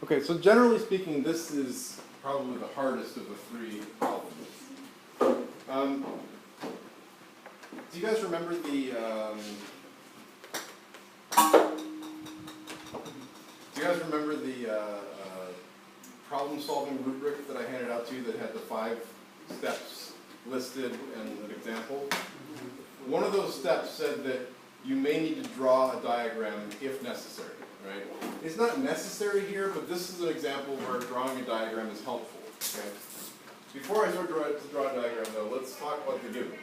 Okay, so generally speaking, this is probably the hardest of the three problems. Do you guys remember the problem-solving rubric that I handed out to you that had the 5 steps listed and an example? One of those steps said that you may need to draw a diagram if necessary, right? It's not necessary here, but this is an example where drawing a diagram is helpful, okay? Before I start to draw a diagram, though, let's talk about the givens.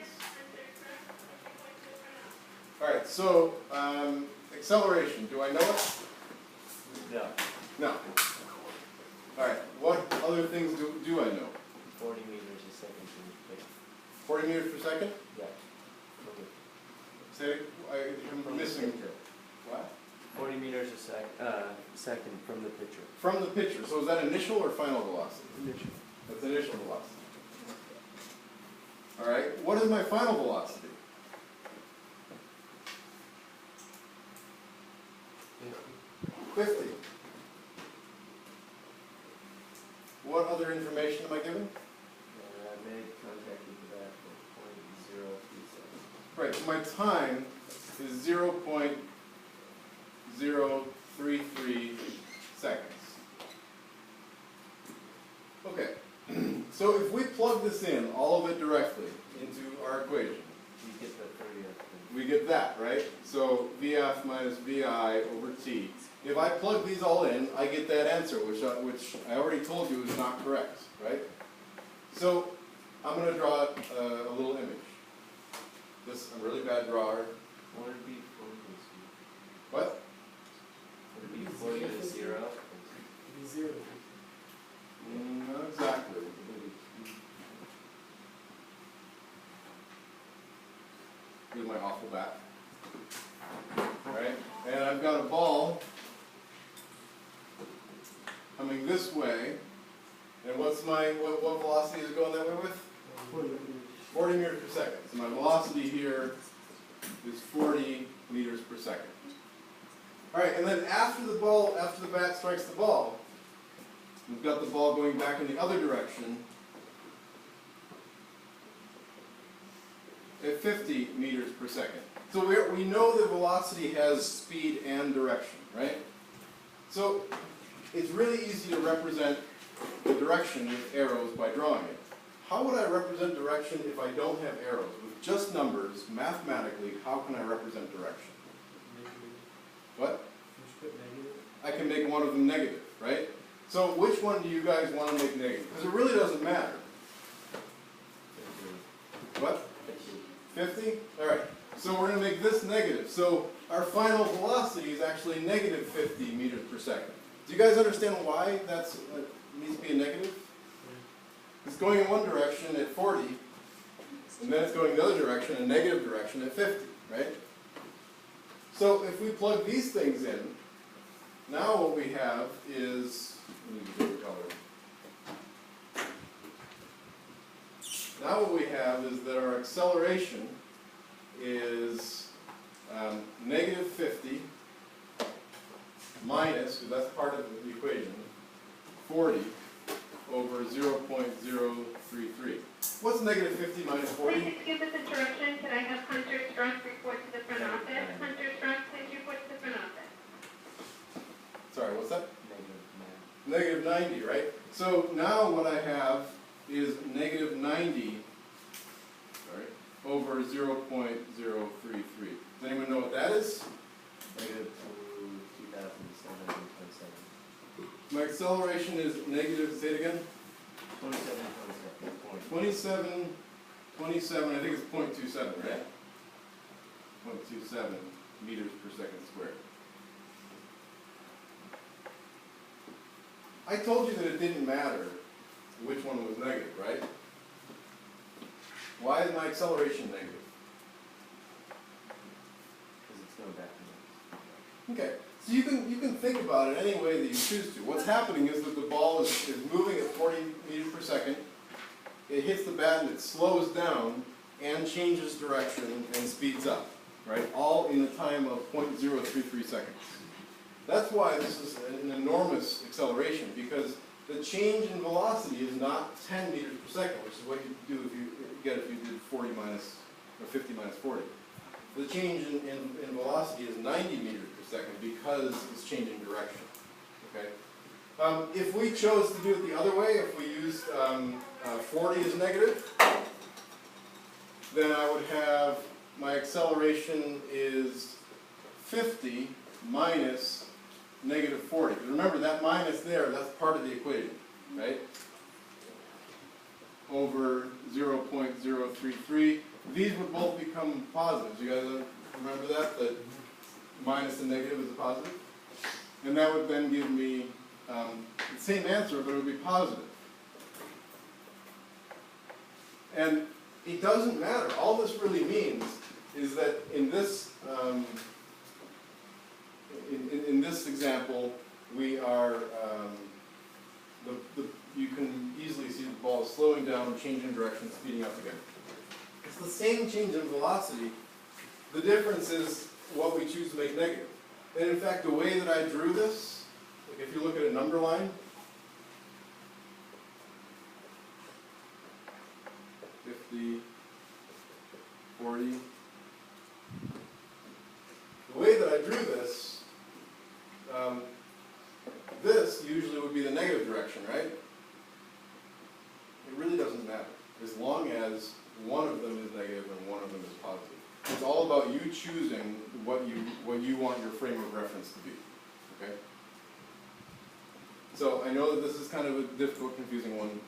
All right, so acceleration, do I know it? No. No. All right, what other things do I know? 40 meters a second from the picture. 40 meters per second? Yeah. Say, I'm missing. What? 40 meters a second from the picture. From the picture. So is that initial or final velocity? Initial. That's initial velocity. All right, what is my final velocity? 50. What other information am I given? I made contact with that for 0.037. Right, so my time is 0.033 seconds. Okay, so if we plug this in, all of it directly, into our equation, You get the 30th. we get that, right? So VF minus VI over T. If I plug these all in, I get that answer, which I already told you is not correct, right? So I'm going to draw a little image. This I'm a really bad drawer. What would it be 40 to 0? What? Would it be 40 to 0? Zero. Not exactly. Here's my awful bat. Alright, and I've got a ball coming this way, and what's my, what velocity is it going that way with? 40 meters per second. So my velocity here is 40 meters per second. Alright, and then after the bat strikes the ball, we've got the ball going back in the other direction at 50 meters per second. So we know that velocity has speed and direction, right? So it's really easy to represent the direction with arrows by drawing it. How would I represent direction if I don't have arrows? With just numbers, mathematically, how can I represent direction? What? I can make one of them negative, right? So which one do you guys want to make negative? Because it really doesn't matter. What? 50? Alright, so we're going to make this negative. So our final velocity is actually negative 50 meters per second. Do you guys understand why that needs to be a negative? It's going in one direction at 40, and then it's going the other direction, a negative direction at 50, right? So if we plug these things in, now what we have is, let me use a different color. Now what we have is that our acceleration is negative 50 minus, because that's part of the equation, 40 over 0.033. What's negative 50 minus 40? Please excuse this interruption. Could I have Hunter Strunk report to the front office? Hunter Strunk, please report to the front office. Sorry, what's that? Negative 9. Negative 90, right? So now what I have is negative 90 over 0.033. Does anyone know what that is? Negative 2,727. My acceleration is negative, say it again? 27. 27, I think it's 0.27, right? 0.27 meters per second squared. I told you that it didn't matter which one was negative, right? Why is my acceleration negative? Because it's no back and Okay, so you can think about it any way that you choose to. What's happening is that the ball is moving at 40 meters per second. It hits the bat and it slows down and changes direction and speeds up, right? All in the time of 0.033 seconds. That's why this is an enormous acceleration, because the change in velocity is not 10 meters per second, which is what you do if you did 40 minus, or 50 minus 40. The change in velocity is 90 meters per second because it's changing direction. Okay. If we chose to do it the other way, if we used 40 as negative, then I would have my acceleration is 50 minus negative 40. Remember, that minus there, that's part of the equation, right? Over 0.033. These would both become positives. You guys remember that? That minus and negative is a positive? And that would then give me the same answer, but it would be positive. And it doesn't matter. All this really means is that in this in this example, we are you can easily see the ball slowing down, changing direction, speeding up again. It's the same change in velocity. The difference is what we choose to make negative. And in fact, the way that I drew this, like if you look at a number line, 50, 40. The way that I drew this, this usually would be the negative direction, right? It really doesn't matter, as long as one of them is negative and one of them is positive. It's all about you choosing what you want your frame of reference to be. Okay? So I know that this is kind of a difficult, confusing one.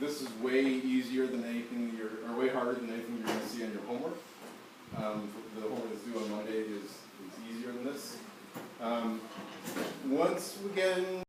This is way easier than anything or way harder than anything you're going to see on your homework. The homework that's due on Monday is easier than this. Once we get in